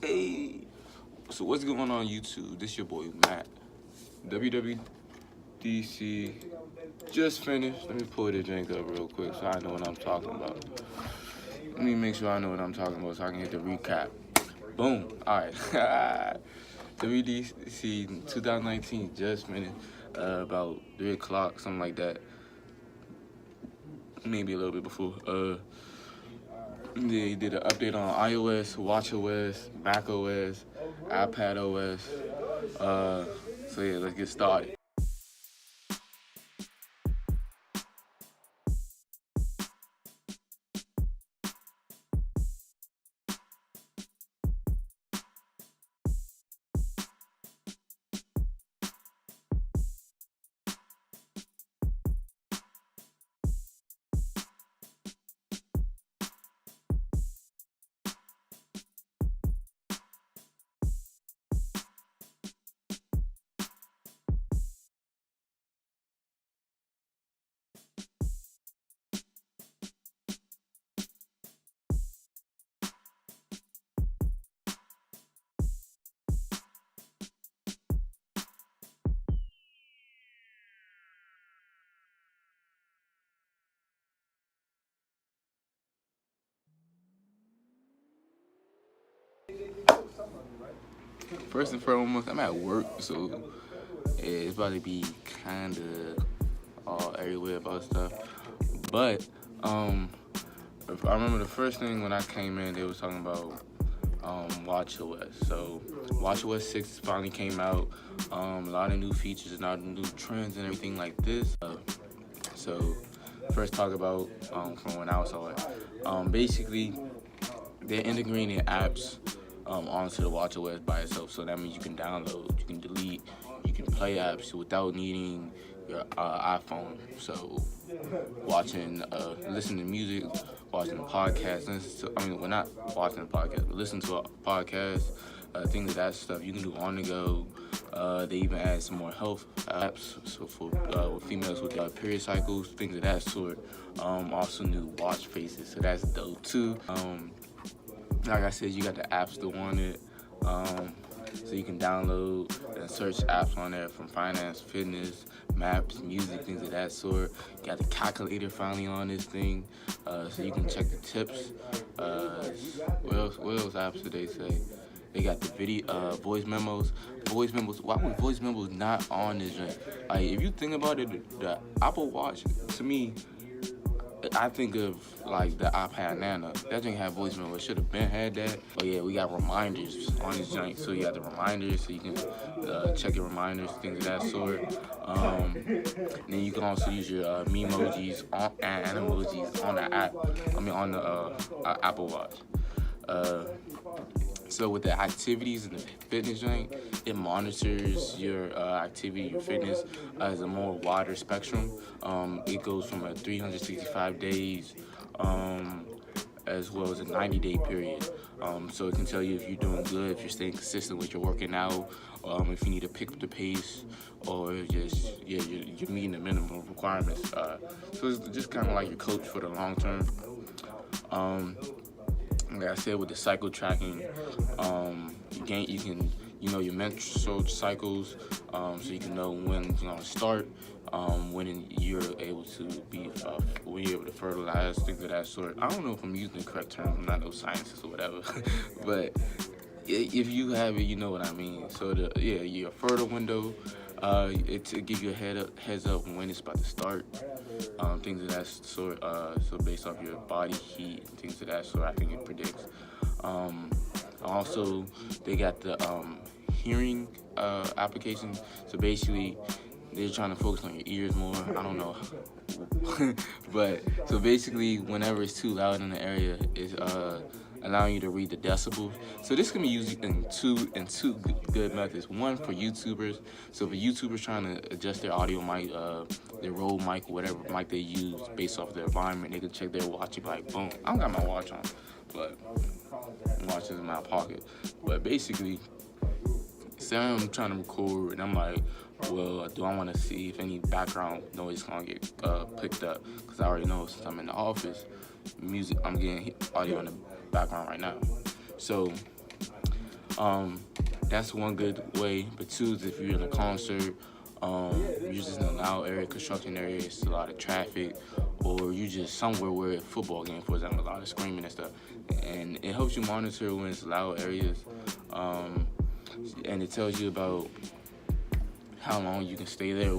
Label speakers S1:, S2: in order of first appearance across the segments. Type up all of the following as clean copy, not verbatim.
S1: Hey, so what's going on YouTube? This your boy Matt. WWDC just finished. Let me pull the drink up real quick so I know what I'm talking about. Let me make sure I know what I'm talking about so I can hit the recap. Boom. Alright. WWDC 2019 just finished. About 3 o'clock, something like that. Maybe a little bit before. They did an update on iOS, WatchOS, macOS, iPadOS. So yeah, let's get started. First and foremost, I'm at work, so it's about to be kind of all everywhere about stuff. But I remember the first thing when I came in, they was talking about WatchOS. So WatchOS6 finally came out. A lot of new features, a lot of new trends and everything like this. So first talk about from when I saw it. Basically, they're integrating apps onto the WatchOS by itself. So that means you can download, you can delete, you can play apps without needing your iPhone. So listening to music, watching a podcast, not watching a podcast, but listen to a podcast, things of that stuff you can do on the go. They even add some more health apps, so for females with period cycles, things of that sort. Also new watch faces, so that's dope too. Like I said, you got the apps that want it, so you can download and search apps on there from finance, fitness, maps, music, things of that sort. You got the calculator finally on this thing, so you can check the tips. What else apps did they say? They got the video, voice memos. Voice memos. Why was voice memos not on this joint? Like, if you think about it, the Apple Watch, to me, I think of like the iPad Nano. That thing had voice memo. It should have been had that. But yeah, we got reminders on this joint. So you got the reminders, so you can check your reminders, things of that sort. Then you can also use your memojis and emojis on the app. On the Apple Watch. So with the activities and the fitness joint, it monitors your activity, your fitness as a more wider spectrum. It goes from a 365 days as well as a 90-day period. So it can tell you if you're doing good, if you're staying consistent with your working out, if you need to pick up the pace, or just you're meeting the minimum requirements. So it's just kind of like your coach for the long term. Like I said, with the cycle tracking, you can your menstrual cycles, so you can know when you're gonna start, when you're able to fertilize, things of that sort. I don't know if I'm using the correct term. I'm not no scientist or whatever, but if you have it, you know what I mean. So your fertile window, it gives you a heads up when it's about to start. Things of that sort. So based off your body heat, things of that sort, I think it predicts. Also, they got the hearing application. So basically, they're trying to focus on your ears more. I don't know, but so basically, whenever it's too loud in the area, it's allowing you to read the decibels. So this can be used in two good methods. One for YouTubers. So for YouTubers trying to adjust their audio mic, their Rode mic, whatever mic they use based off their environment, they can check their watch and be like, boom. I don't got my watch on, but my watch is in my pocket. But basically, say I'm trying to record and I'm like, well, do I want to see if any background noise is gonna get picked up? Because I already know since I'm in the office, I'm getting audio in the background right now. So That's one good way. But two is if you're in a concert, you're just in a loud area, construction area, it's a lot of traffic, or you just somewhere where a football game, for example, a lot of screaming and stuff. And it helps you monitor when it's loud areas, and it tells you about how long you can stay there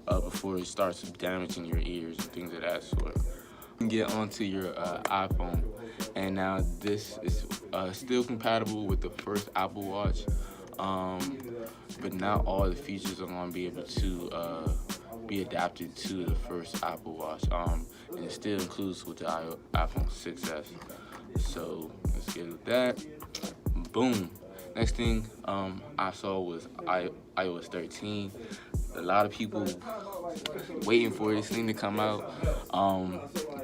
S1: before it starts damaging your ears and things of that sort. You can get onto your iPhone, and now this is still compatible with the first Apple Watch, but not all the features are going to be able to be adapted to the first Apple Watch, and it still includes with the iPhone 6s. So let's get with that. Boom. Next thing I saw was iOS 13. A lot of people waiting for this thing to come out.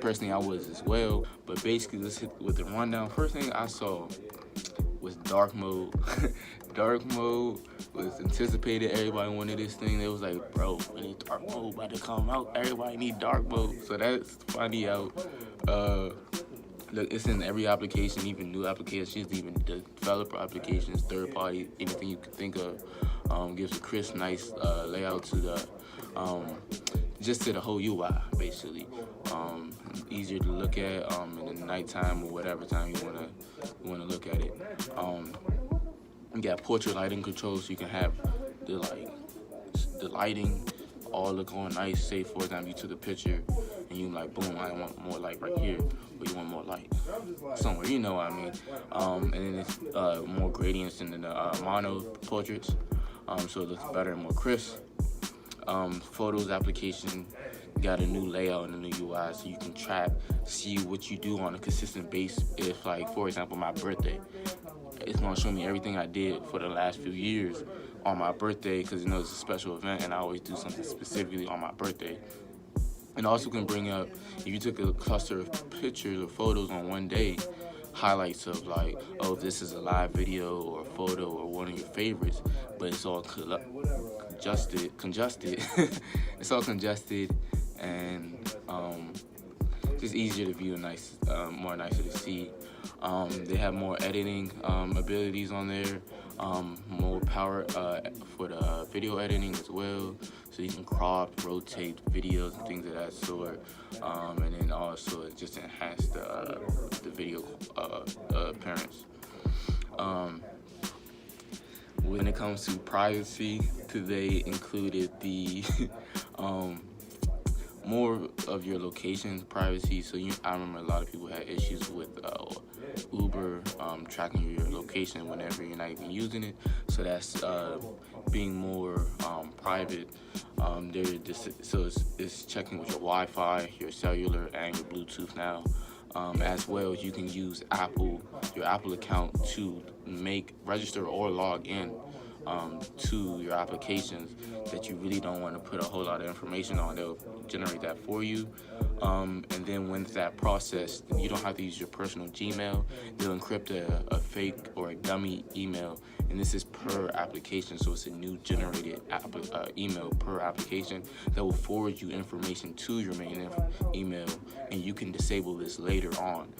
S1: Personally, I was as well. But basically, let's hit with the rundown. First thing I saw was dark mode. Dark mode was anticipated. Everybody wanted this thing. They was like, bro, we need dark mode about to come out. Everybody need dark mode. So that's finally out. Look, it's in every application, even new applications, even developer applications, third party, anything you can think of. Gives a crisp, nice layout to the just to the whole UI, basically. Easier to look at in the nighttime or whatever time you wanna look at it. You got portrait lighting control, so you can have the lighting all look all nice. Say, for example, you took a picture and you like, boom, I want more light right here, but you want more light somewhere, you know what I mean. And then it's more gradients in the mono portraits, so it looks better and more crisp. Photos application got a new layout and a new UI, so you can see what you do on a consistent base. If, like, for example, my birthday, it's gonna show me everything I did for the last few years on my birthday, because you know it's a special event and I always do something specifically on my birthday. And also can bring up, if you took a cluster of pictures or photos on one day, highlights of like, oh, this is a live video or a photo or one of your favorites, but it's all congested. It's all congested and just easier to view, more nicer to see. They have more editing abilities on there, more power for the video editing as well, so you can crop, rotate videos and things of that sort, and then also just enhance the video appearance. When it comes to privacy, they included the more of your location privacy. So I remember a lot of people had issues with Uber tracking your location whenever you're not even using it. So that's being more private. So it's checking with your Wi-Fi, your cellular, and your Bluetooth now. As well as you can use your Apple account to register or log in to your applications that you really don't want to put a whole lot of information on. They'll generate that for you. And then when that process, you don't have to use your personal Gmail. They'll encrypt a fake or a dummy email, and this is per application, so it's a new generated email per application that will forward you information to your main email, and you can disable this later on.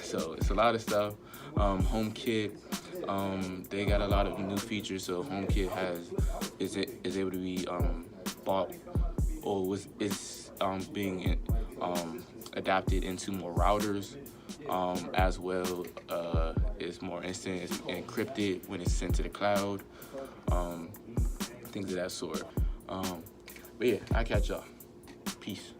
S1: So it's a lot of stuff. HomeKit, they got a lot of new features. So HomeKit is able to be bought or is being adapted into more routers, as well. It's more instant, it's encrypted when it's sent to the cloud, things of that sort. But yeah, I'll catch y'all. Peace.